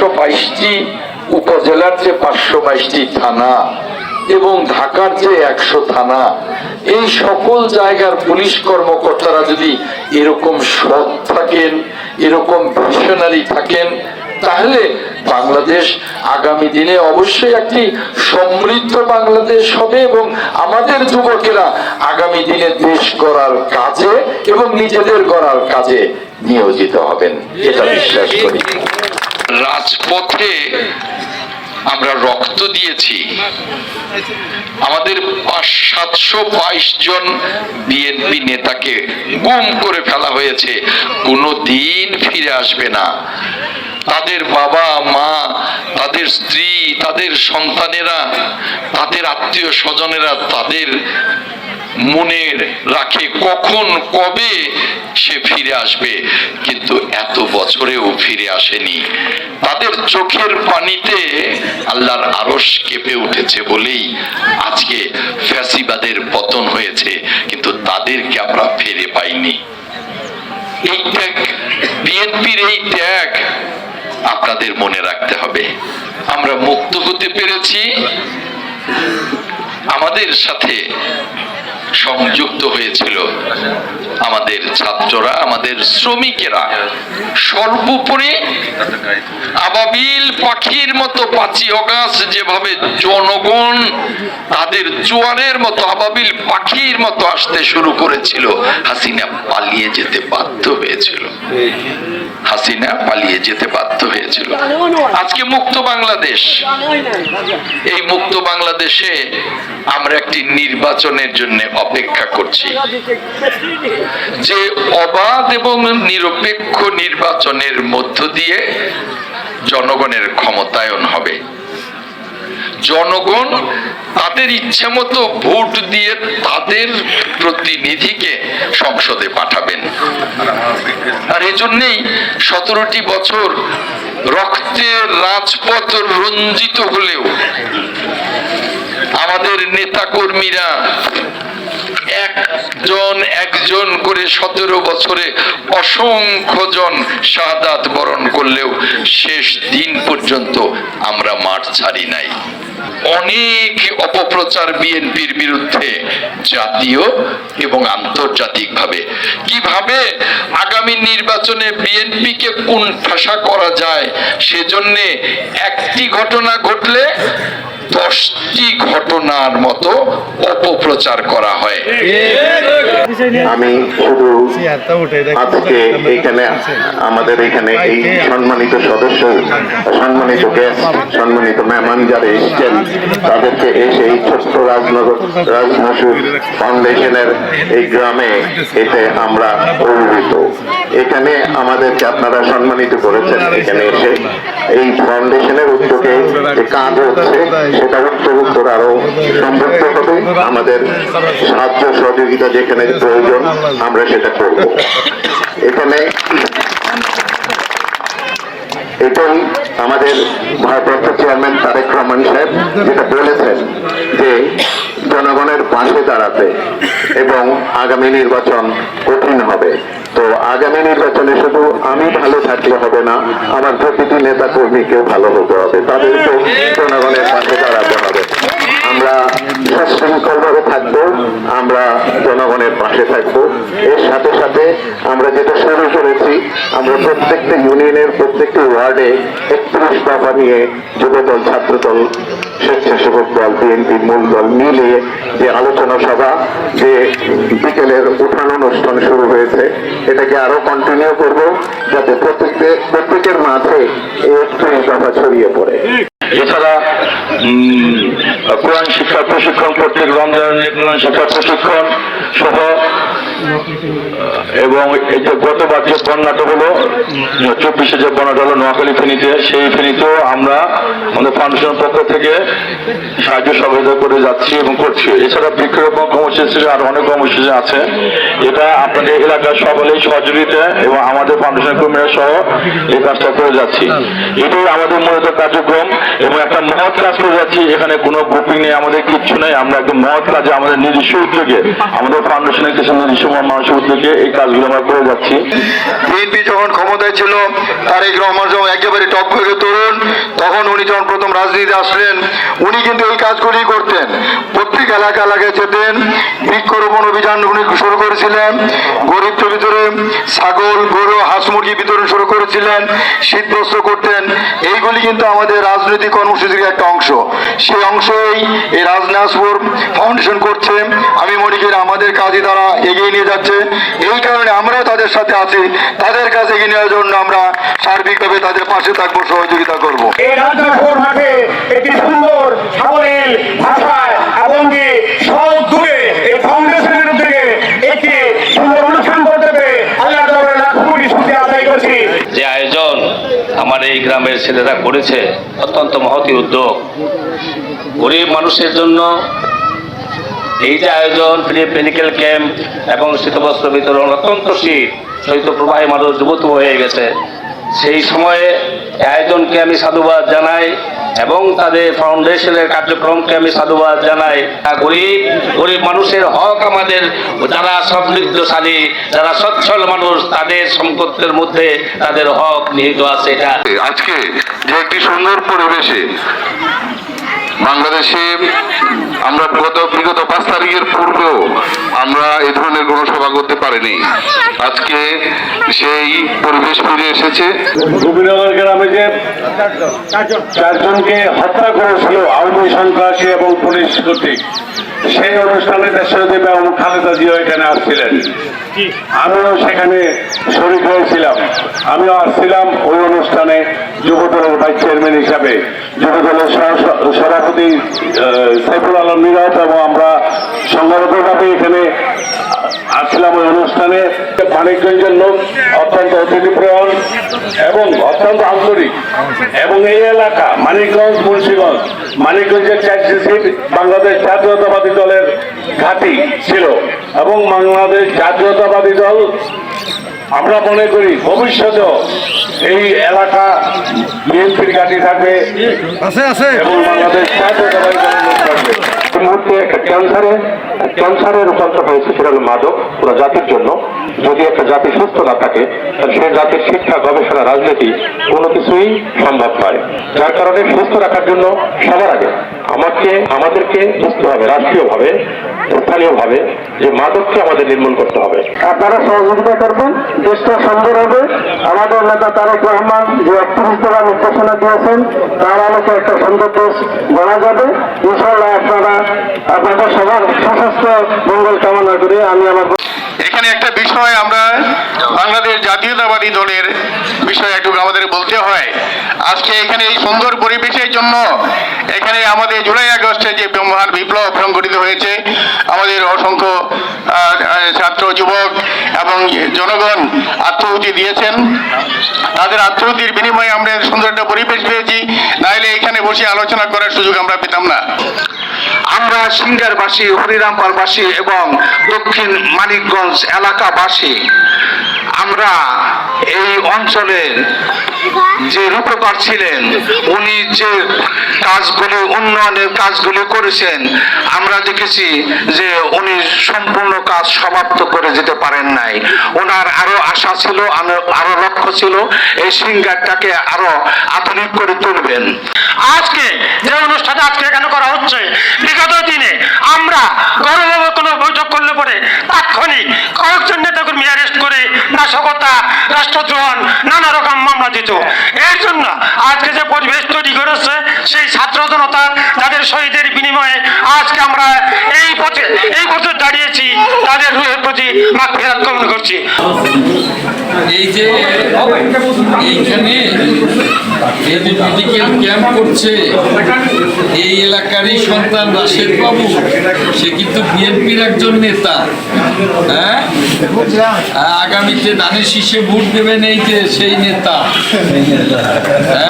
122টি উপজেলার যে 522টি থানা এবং ঢাকার যে 100 থানা, এই সকল জায়গার পুলিশ কর্মকর্তারা যদি এরকম সৎ থাকেন, এরকম ভিশনারি থাকেন, তাহলে বাংলাদেশ আগামী দিনে অবশ্যই একটি সমৃদ্ধ বাংলাদেশ হবে এবং আমাদের যুবকেরা আগামী দিনে দেশ গড়ার কাজে এবং নিজেদের গড়ার কাজে নিয়োজিত হবেন, এটা বিশ্বাস করি। রাজপথে আমরা রক্ত দিয়েছি, আমাদের 500-722 জন বিএনপি নেতাকে গুম করে ফেলা হয়েছে, কোনোদিন ফিরে আসবে না। তাদের বাবা মা, তাদের স্ত্রী, তাদের সন্তানেরা, তাদের আত্মীয় স্বজনেরা তাদের মনে রাখে কখন কবে সে ফিরে আসবে, কিন্তু এত বছরেও ফিরে আসেনি। তাদের চোখের পানিতে আল্লাহর আরশ কেঁপে উঠেছে বলেই আজকে ফ্যাসিবাদের পতন হয়েছে, কিন্তু তাদেরকে আমরা ফিরে পাইনি। এই ত্যাগ, বিএনপির এই ত্যাগ আপনাদের মনে রাখতে হবে। আমরা মুক্ত হতে পেরেছি, আমাদের সাথে সংযুক্ত হয়েছিল আমাদের ছাত্ররা, আমাদের শ্রমিকেরা, সর্বোপরি আবাবিল পাখির মতো 5ই অগাস্ট যেভাবে জনগণ তাদের জোয়ারের মতো আবাবিল পাখির মতো আসতে শুরু করেছিল, হাসিনা পালিয়ে যেতে বাধ্য হয়েছিল, হাসিনা পালিয়ে যেতে বাধ্য হয়েছিল। আজকে মুক্ত বাংলাদেশ, এই মুক্ত বাংলাদেশে আমরা একটি নির্বাচনের জন্য অপেক্ষা করছি, যে অবাধ এবং নিরপেক্ষ নির্বাচনের মধ্য দিয়ে জনগণের ক্ষমতায়ন হবে। জনগণ তাদের ইচ্ছে মতো ভোট দিয়ে তাদের প্রতিনিধিকে সংসদে পাঠাবেন। আর এজন্যই 17টি বছর রক্তের রাজপথ রঞ্জিত হলেও আমাদের নেতা কর্মীরা একজন করে 17 বছরে অসংখ্য জন শাহাদাত বরণ করলেও শেষ দিন পর্যন্ত আমরা মাঠ ছাড়ি নাই। অনেক অপপ্রচার বিএনপির বিরুদ্ধে জাতীয় এবং আন্তর্জাতিক ভাবে, কিভাবে আগামী নির্বাচনে বিএনপিকে কোণঠাসা করা যায় সেজন্য একটি ঘটনা ঘটলে 10টি ঘটনার মতো অপপ্রচার করা হয়। আমি শুধু আজকে এখানে আমাদের এখানে এই সম্মানিত সদস্য, সম্মানিত গেস্ট, সম্মানিত মেহমান যারা এসেছেন তাদেরকে এসে এই ছোট্ট রাজনসুর ফাউন্ডেশনের এই গ্রামে এসে আমরা অভিভূত। এখানে আমাদেরকে আপনারা সম্মানিত করেছেন, এখানে এসে এই ফাউন্ডেশনের উদ্যোগে যে কাজ হচ্ছে সেটা উত্তর আরো সমৃদ্ধ হবে। আমাদের সাহায্য সহযোগিতা যেখানে প্রয়োজন আমরা সেটা করব। এখানে এটাই আমাদের ভারপ্রাপ্ত চেয়ারম্যান তারেক রহমান সাহেব যেটা বলেছেন যে জনগণের পাশে দাঁড়াতে এবং আগামী নির্বাচন কঠিন হবে। তো আগামী নির্বাচনে শুধু আমি ভালো থাকলে হবে না, আমার প্রতিটি নেতা কর্মীকেও ভালো হতে হবে, তাদেরকেও জনগণের পাশে দাঁড়াতে হবে। আমরা সশৃঙ্খলভাবে থাকবো, আমরা জনগণের পাশে থাকবো। এর সাথে সাথে আমরা যেটা শুরু করেছি, আমরা প্রত্যেকটা ইউনিয়নের প্রত্যেকটি ওয়ার্ডে 31 দফা নিয়ে যুবদল, ছাত্রদল, স্বেচ্ছাসেবক দল, বিএনপি মূল দল মিলিয়ে যে আলোচনা সভা, যে বিকেলের উঠান অনুষ্ঠান শুরু হয়েছে, এটাকে আরো কন্টিনিউ করব যাতে প্রত্যেকের মাঝে এই 31 দফা ছড়িয়ে পড়ে। এছাড়া কোরআন শিক্ষার প্রশিক্ষণ, প্রত্যেক রমজানের কোরআন শিক্ষার প্রশিক্ষণ সহ, এবং এই যে গতবার যে বন্যাটা হলো 24-এ যে বন্যাটা হলো নোয়াখালী ফেনীতে, সেই ফেনীতেও আমরা আমাদের ফাউন্ডেশনের পক্ষ থেকে সাহায্য সহযোগিতা করে যাচ্ছি এবং করছি। এছাড়া বৃক্ষরোপণ কর্মসূচি আর অনেক কর্মসূচি আছে, এটা আপনাদের এলাকার সকলেই সহযোগিতা এবং আমাদের ফাউন্ডেশনের কর্মীরা সহ এই কাজটা করে যাচ্ছি। এটাই আমাদের মূলত কার্যক্রম এবং একটা মহৎ কাজ করে যাচ্ছি। এখানে কোনো গ্রুপিং নেই, আমাদের কিচ্ছু নেই, আমরা একদম মহৎ কাজে আমাদের নিজস্ব উদ্যোগে আমাদের ফাউন্ডেশনের কিছু নিজস্ব মানুষের উদ্যোগে এই কাজগুলো আমরা করে যাচ্ছি। বিএনপি যখন ক্ষমতায় ছিল, তারেক রহমান যখন একেবারে টপ থেকে তরুণ, তখন উনি যখন প্রথম রাজনীতিতে আসলেন, উনি কিন্তু এই কাজগুলি করতেন। প্রত্যেক এলাকায় যেতেন, বৃক্ষরোপণ অভিযান উনি শুরু করেছিলেন, গরিবদের ভিতরে ছাগল, গরু, হাঁস মুরগি বিতরণ শুরু করেছিলেন, শীতবস্ত্র করতেন। এইগুলি কিন্তু আমাদের রাজনৈতিক কর্মসূচির একটা অংশ। সেই অংশই এই রাজনাথপুর ফাউন্ডেশন করছে। আমি মনে করি আমাদের কাজে তারা এগিয়ে নিয়ে যাচ্ছে। এই কারণে আমরাও তাদের সাথে আছি। তাদের কাছে এগিয়ে নেওয়ার জন্য আমরা সার্বিকভাবে তাদের পাশে থাকবো, সহযোগিতা করব। এই রাজনাথপুর মাঠে একটি সুন্দর সাবলীল ভাষায় এবং কি সব দূরে এই ফাউন্ডেশনের উদ্যোগে একটি সুন্দর অনুষ্ঠান করতে পেরে আল্লাহ তাআলার লাখ কোটি শুকরিয়া আদায় করছি। যে আয়োজন আমার এই গ্রামের ছেলেরা করেছে, অত্যন্ত মহতি উদ্যোগ। গরিব মানুষের জন্য এই যে আয়োজন, ফ্রি মেডিকেল ক্যাম্প এবং শীতবস্ত্র বিতরণ, অত্যন্ত শৈত্যপ্রবাহে মানুষ যুবতী হয়ে গেছে। সেই সময়ে আয়োজনকে আমি সাধুবাদ জানাই এবং তাদের ফাউন্ডেশনের কার্যক্রমকে আমি সাধুবাদ জানাই। গরিব মানুষের হক আমাদের, যারা সমৃদ্ধশালী, যারা সচ্ছল মানুষ, তাদের সম্পদের মধ্যে তাদের হক নিহিত আছে। এটা আজকে যে একটি সুন্দর পরিবেশে বাংলাদেশে আমরা বিগত 5 তারিখের পূর্বেও আমরা এই ধরনের কোনো সভা করতে পারিনি। আজকে সেই পরিবেশ ফিরে এসেছে। গোপীনগর গ্রামে যে 4 জনকে হত্যা করেছিল আওয়ামী সন্ত্রাসী এবং পুলিশ কর্তৃক, সেই অনুষ্ঠানে দেশদেবী এবং খালেদা জিয়া এখানে আসছিলেন। আমিও সেখানে শরীক হয়েছিলাম। আমিও আসছিলাম ওই অনুষ্ঠানে যুবদলের ভাইস চেয়ারম্যান হিসাবে। যুবদলের সভাপতি সাইফুল আলম নীরব এবং আমরা সংগঠনভাবে এখানে আসছিলাম ওই অনুষ্ঠানে। মানিকগঞ্জের লোক অত্যন্ত অতিথিপ্রয়ণ এবং অত্যন্ত আন্তরিক, এবং এই এলাকা মানিকগঞ্জ, মুন্সিগঞ্জ, মানিকগঞ্জের 4টি সিট বাংলাদেশ জাতীয়তাবাদী দলের ঘাঁটি ছিল এবং বাংলাদেশ জাতীয়তাবাদী দল, আমরা মনে করি ভবিষ্যতেও এই এলাকা বিএনপির ঘাঁটি থাকবে এবং বাংলাদেশ জাতীয়তাবাদী দলের লোক থাকবে। এই মুহূর্তে একটা ক্যান্সারে রূপান্তর হয়েছে, সেটা হল মাদক পুরো জাতির জন্য। যদি একটা জাতি সুস্থ না থাকে, তাহলে সেই জাতির শিক্ষা, গবেষণা, রাজনীতি কোনো কিছুই সম্ভব নয়। যার কারণে সুস্থ রাখার জন্য সবার আগে আমাদেরকে বুঝতে হবে, রাষ্ট্রীয়ভাবে, স্থানীয়ভাবে, যে মাদককে আমাদের নির্মূল করতে হবে। আপনারা সহযোগিতা করবেন, দেশটা সুন্দর হবে। আমাদের নেতা তারেক রহমান যে 31 দফা নির্দেশনা দিয়েছেন, তার আলোকে একটা সুন্দর দেশ গড়া যাবে ইনশাআল্লাহ। আপনাদের সবার সুস্বাস্থ্য মঙ্গল কামনা করে আমি আমার এখানে একটা বিষয় আমরা বাংলাদেশ জাতীয়তাবাদী দলের বিষয় একটু আমাদের বলতে হয়। আজকে এখানে এই সুন্দর পরিবেশের জন্য এখানে আমাদের জুলাই আগস্টে যে মহান বিপ্লব সংঘটিত হয়েছে, আমাদের অসংখ্য ছাত্র, যুবক এবং জনগণ আত্মহুতি দিয়েছেন। তাদের আত্মহুতির বিনিময়ে আমরা সুন্দর একটা পরিবেশ পেয়েছি, নাইলে এখানে বসে আলোচনা করার সুযোগ আমরা পেতাম না। আমরা সিঙ্গারবাসী, হরিরামপালবাসী এবং দক্ষিণ মানিকগঞ্জ এলাকাবাসী, আমরা এই অঞ্চলের যে রূপকার ছিলেন, উনি যে কাজগুলি, উন্নয়নের কাজগুলি করেছেন, আমরা দেখেছি যে উনি সম্পূর্ণ কাজ সমাপ্ত করে যেতে পারেন নাই। ওনার আরো আশা ছিল, আরো লক্ষ্য ছিল এই সিঙ্গারটাকে আরো আধুনিক করে তুলবেন। আজকে যে অনুষ্ঠানটা আজকে এখানে করা হচ্ছে, বিগত দিনে আমরা গৌরবভাবে কোনো বৈঠক করলে পরে তাৎক্ষণিক কয়েকজন নেতাকর্মী অ্যারেস্ট করে নাশকতা, রাষ্ট্রদ্রোহ, নানা রকম মামলা দিত। এর জন্য আজকে যে পরিবেশ তৈরি করেছে, সেই ছাত্র জনতা যাদের শহীদের বিনিময়ে আজকে আমরা এই পথে দাঁড়িয়েছি, তাদের রুহের প্রতি মাগফিরাত কামনা করছি। এই যে এইখানে মেডিকেল ক্যাম্প করছে এই এলাকারই সন্তান রাশেদ বাবু, সে কিন্তু বিএনপির একজন নেতা। হ্যাঁ, আগামীতে ধানের শীষে ভোট দেবেন এই যে সেই নেতা। হ্যাঁ,